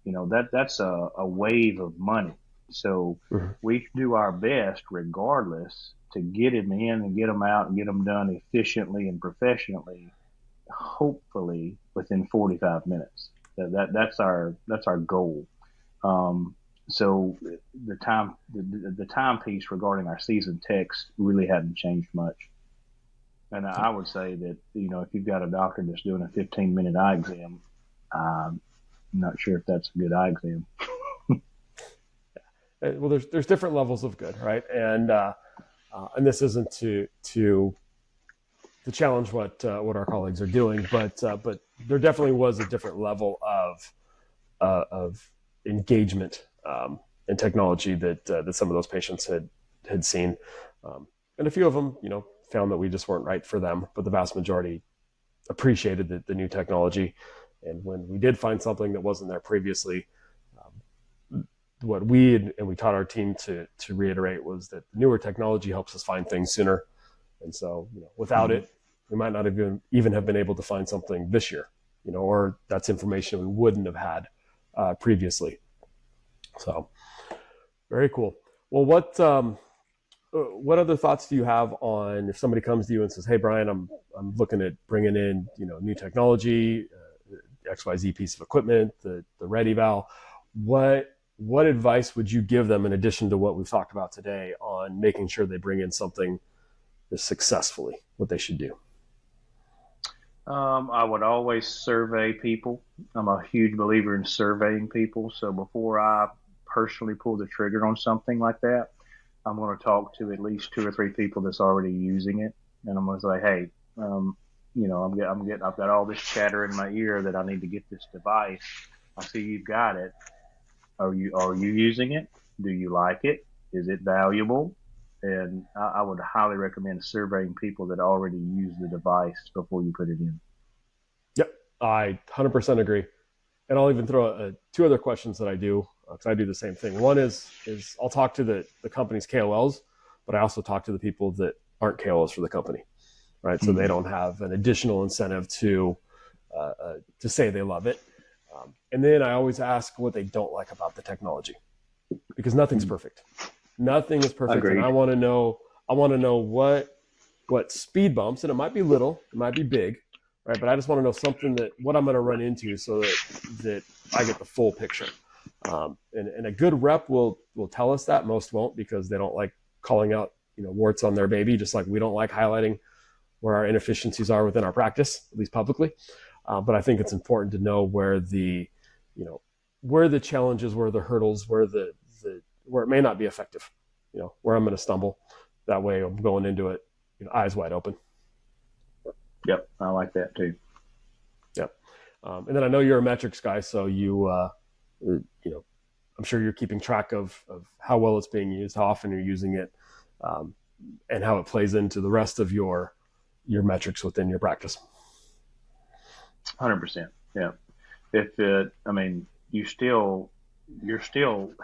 that's a wave of money. So we do our best regardless to get them in and get them out and get them done efficiently and professionally, hopefully within 45 minutes. That's our goal. So the time piece regarding our seasoned techs really hadn't changed much. And I would say that, if you've got a doctor that's doing a 15-minute eye exam, I'm not sure if that's a good eye exam. Well, there's different levels of good, right? And this isn't to challenge what our colleagues are doing, but there definitely was a different level of engagement in technology that some of those patients had seen, and a few of them, found that we just weren't right for them, but the vast majority appreciated the new technology. And when we did find something that wasn't there previously, what we taught our team to reiterate was that newer technology helps us find things sooner. And so, without it, we might not even have been able to find something this year, or that's information we wouldn't have had previously. So very cool. Well, what other thoughts do you have on if somebody comes to you and says, "Hey, Bryan, I'm looking at bringing in new technology, XYZ piece of equipment, the red eval." What advice would you give them in addition to what we've talked about today on making sure they bring in something successfully? What they should do? I would always survey people. I'm a huge believer in surveying people. So before I personally pull the trigger on something like that, I'm going to talk to at least 2 or 3 people that's already using it, and I'm going to say, hey, I've got all this chatter in my ear that I need to get this device. I see you've got it. Are you using it? Do you like it? Is it valuable? And I would highly recommend surveying people that already use the device before you put it in. Yep, I 100% agree. And I'll even throw 2 other questions that I do, because I do the same thing. One is I'll talk to the company's KOLs, but I also talk to the people that aren't KOLs for the company, right? So they don't have an additional incentive to say they love it. And then I always ask what they don't like about the technology, because nothing's perfect. Nothing is perfect. Agreed. And I want to know what speed bumps, and it might be little, it might be big, right? But I just want to know what I'm going to run into so that I get the full picture. And a good rep will tell us that. Most won't, because they don't like calling out, warts on their baby, just like we don't like highlighting where our inefficiencies are within our practice, at least publicly. But I think it's important to know where the challenges, where the hurdles, where it may not be effective, where I'm going to stumble. That way I'm going into it, eyes wide open. Yep, I like that too. Yep. And then I know you're a metrics guy, so I'm sure you're keeping track of how well it's being used, how often you're using it, and how it plays into the rest of your metrics within your practice. 100%. Yeah. You still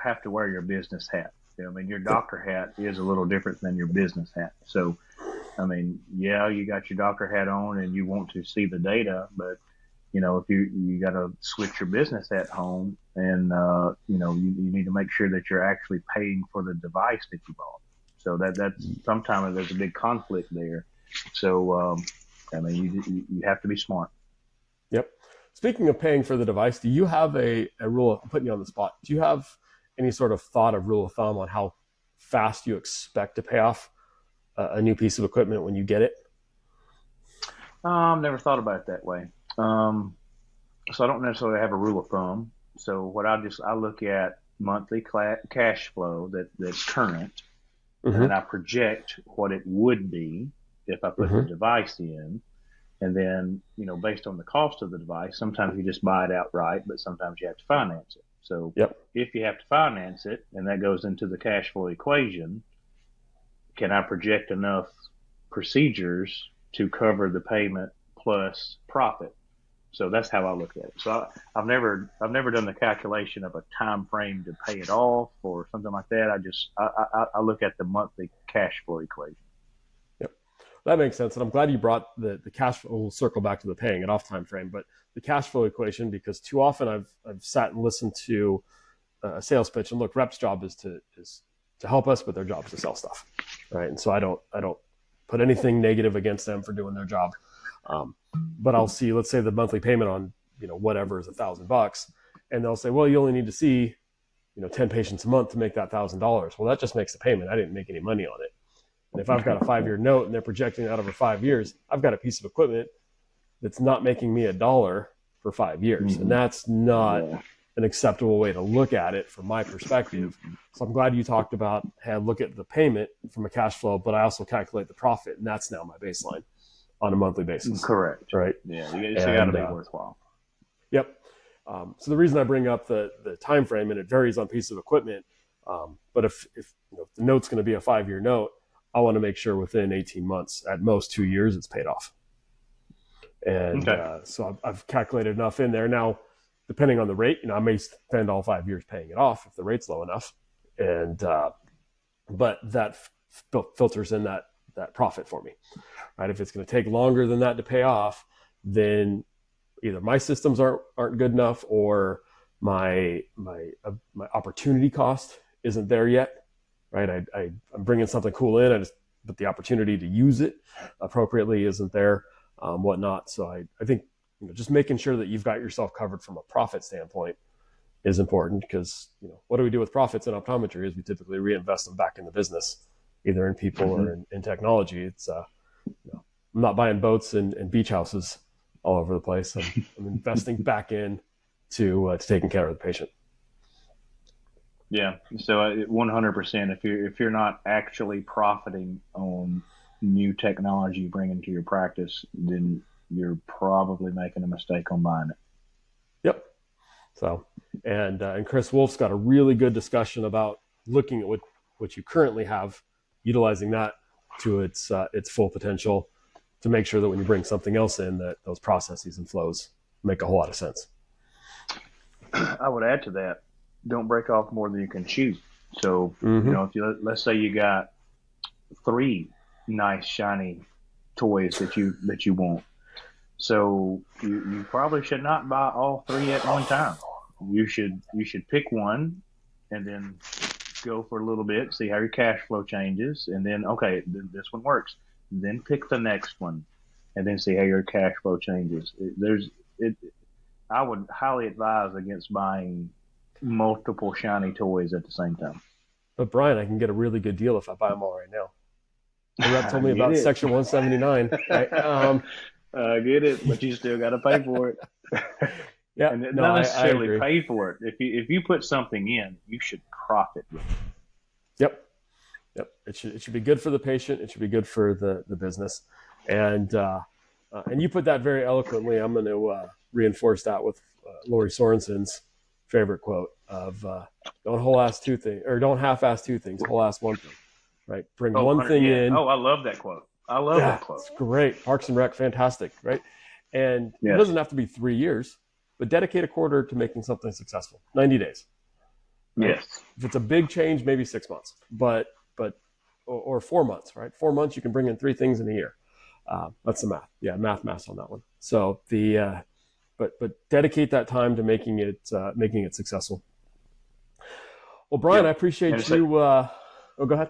have to wear your business hat. Your doctor hat is a little different than your business hat. So, you got your doctor hat on and you want to see the data, but if you got to switch your business hat home, and you need to make sure that you're actually paying for the device that you bought. So that's sometimes there's a big conflict there. So you have to be smart. Yep. Speaking of paying for the device, do you have a rule of, I'm putting you on the spot, do you have any sort of thought of rule of thumb on how fast you expect to pay off a new piece of equipment when you get it? I've never thought about it that way. So I don't necessarily have a rule of thumb. So what I look at monthly cash flow that's current, and I project what it would be if I put the device in. And then, based on the cost of the device, sometimes you just buy it outright, but sometimes you have to finance it. So if you have to finance it, and that goes into the cash flow equation, can I project enough procedures to cover the payment plus profit? So that's how I look at it. So I've never done the calculation of a time frame to pay it off or something like that. I look at the monthly cash flow equation. That makes sense. And I'm glad you brought the cash flow. We'll circle back to the paying it off time frame, but the cash flow equation, because too often I've sat and listened to a sales pitch, and look, reps' job is to help us, but their job is to sell stuff. Right. And so I don't put anything negative against them for doing their job. But I'll see, let's say the monthly payment on, whatever is $1,000, and they'll say, well, you only need to see, 10 patients a month to make that $1,000. Well, that just makes the payment. I didn't make any money on it. And if I've got a 5-year note and they're projecting it out over 5 years, I've got a piece of equipment that's not making me $1 for 5 years. And that's not an acceptable way to look at it from my perspective. So I'm glad you talked about, hey, I look at the payment from a cash flow, but I also calculate the profit. And that's now my baseline on a monthly basis. Correct. Right. Yeah. You got to be worthwhile. Yep. So the reason I bring up the time frame, and it varies on piece of equipment, but if the note's going to be a 5-year note, I want to make sure within 18 months, at most 2 years, it's paid off. And so I've calculated enough in there. Now, depending on the rate, I may spend all 5 years paying it off if the rate's low enough. And but that filters in that profit for me, right? If it's going to take longer than that to pay off, then either my systems aren't good enough, or my opportunity cost isn't there yet, right? I'm bringing something cool in, but the opportunity to use it appropriately isn't there, whatnot. So I think just making sure that you've got yourself covered from a profit standpoint is important, because what do we do with profits in optometry is we typically reinvest them back in the business, either in people or in technology. It's I'm not buying boats and beach houses all over the place. I'm investing back in to taking care of the patient. Yeah. So 100%. If you're not actually profiting on new technology you bring into your practice, then you're probably making a mistake on buying it. Yep. So, and Chris Wolf's got a really good discussion about looking at what you currently have, utilizing that to its full potential, to make sure that when you bring something else in, that those processes and flows make a whole lot of sense. I would add to that, don't break off more than you can chew. So, if let's say you got 3 nice shiny toys that you want. So you probably should not buy all 3 at one time. You should pick one and then go for a little bit, see how your cash flow changes, and then this one works. Then pick the next one, and then see how your cash flow changes. I would highly advise against buying multiple shiny toys at the same time. But Bryan, I can get a really good deal if I buy them all right now. The rep told me about Section 179. Right? I get it, but you still got to pay for it. Yeah, and not necessarily pay for it. If you put something in, you should profit with it. Yep. It should be good for the patient. It should be good for the business, and you put that very eloquently. I'm going to reinforce that with Lori Sorensen's favorite quote of don't half-ass 2 things, whole-ass 1 thing. Right? Bring one thing in. Oh, I love that quote. I love that quote. It's great. Parks and Rec, fantastic, right? And it doesn't have to be 3 years, but dedicate a quarter to making something successful. 90 days. Right? Yes. If it's a big change, maybe 6 months, or 4 months, right? 4 months, you can bring in 3 things in a year. That's the math. Yeah, math on that one. So but dedicate that time to making it successful. Well, Bryan, I appreciate you. Go ahead.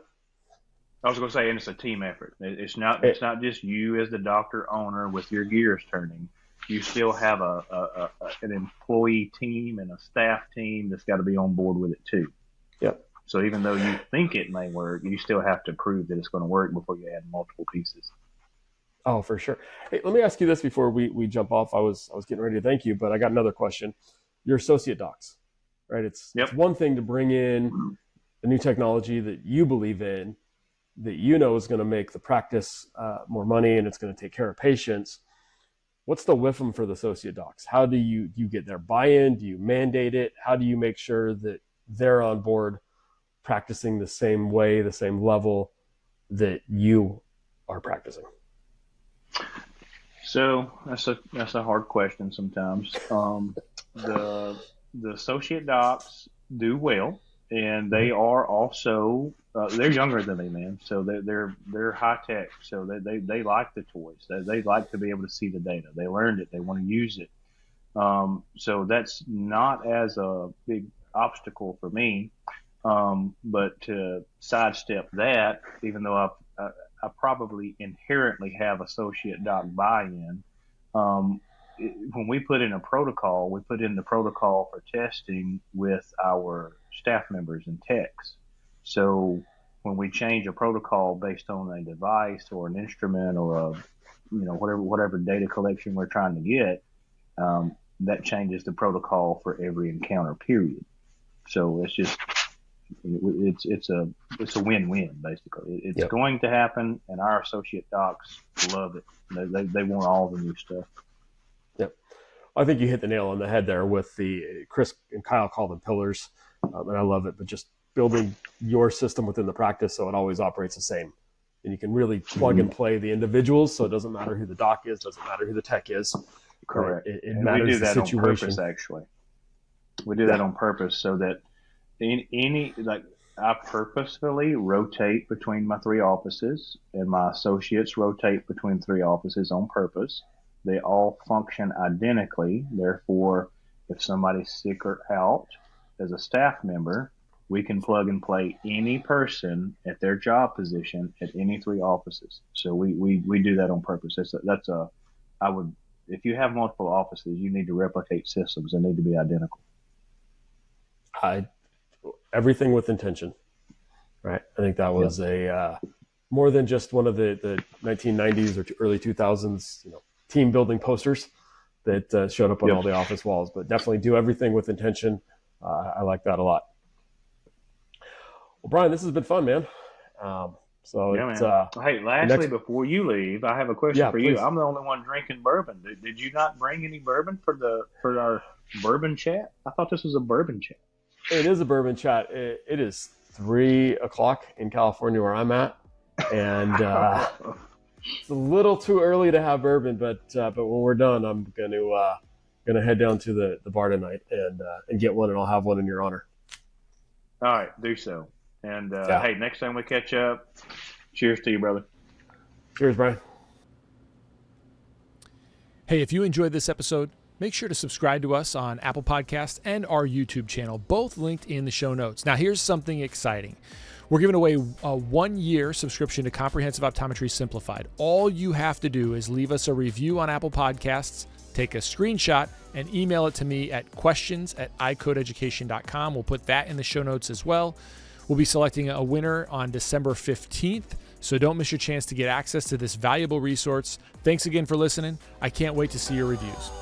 I was going to say, and it's a team effort. It's not just you as the doctor owner with your gears turning. You still have an employee team and a staff team that's got to be on board with it too. Yep. So even though you think it may work, you still have to prove that it's going to work before you add multiple pieces. Oh, for sure. Hey, let me ask you this before we jump off. I was getting ready to thank you, but I got another question. Your associate docs, right? It's one thing to bring in the new technology that you believe in, that is going to make the practice more money and it's going to take care of patients. What's the WIFM for the associate docs? How do you get their buy-in? Do you mandate it? How do you make sure that they're on board practicing the same way, the same level that you are practicing? So that's a hard question sometimes. The associate docs do well, and they are also they're younger than me, man. So they're high tech. So they like the toys. They like to be able to see the data. They learned it. They want to use it. So that's not as a big obstacle for me. But to sidestep that, even though I probably inherently have associate doc buy-in, when we put in a protocol, we put in the protocol for testing with our staff members and techs. So when we change a protocol based on a device or an instrument or whatever data collection we're trying to get, that changes the protocol for every encounter period. So it's a win-win basically. It's going to happen, and our associate docs love it. They want all the new stuff. Yep, I think you hit the nail on the head there with the Chris and Kyle call them pillars, and I love it. But just building your system within the practice so it always operates the same, and you can really plug and play the individuals. So it doesn't matter who the doc is, doesn't matter who the tech is. Correct. It matters. We do that the on purpose. Actually, we do that on purpose so that I purposefully rotate between my 3 offices, and my associates rotate between 3 offices on purpose. They all function identically. Therefore, if somebody's sick or out as a staff member, we can plug and play any person at their job position at any 3 offices. So we do that on purpose. If you have multiple offices, you need to replicate systems that need to be identical. Everything with intention, right? I think that was more than just one of the 1990s or early 2000s, team building posters that showed up on all the office walls, but definitely do everything with intention. I like that a lot. Well, Bryan, this has been fun, man. Hey, lastly, before you leave, I have a question for you. Please. I'm the only one drinking bourbon. Did you not bring any bourbon for our bourbon chat? I thought this was a bourbon chat. It is a bourbon chat. It is 3:00 in California where I'm at, and it's a little too early to have bourbon. But when we're done, I'm gonna head down to the bar tonight and get one, and I'll have one in your honor. All right, do so. And hey, next time we catch up, cheers to you, brother. Cheers, Bryan. Hey, if you enjoyed this episode, make sure to subscribe to us on Apple Podcasts and our YouTube channel, both linked in the show notes. Now, here's something exciting. We're giving away a 1-year subscription to Comprehensive Optometry Simplified. All you have to do is leave us a review on Apple Podcasts, take a screenshot, and email it to me at questions@icodeeducation.com. We'll put that in the show notes as well. We'll be selecting a winner on December 15th, so don't miss your chance to get access to this valuable resource. Thanks again for listening. I can't wait to see your reviews.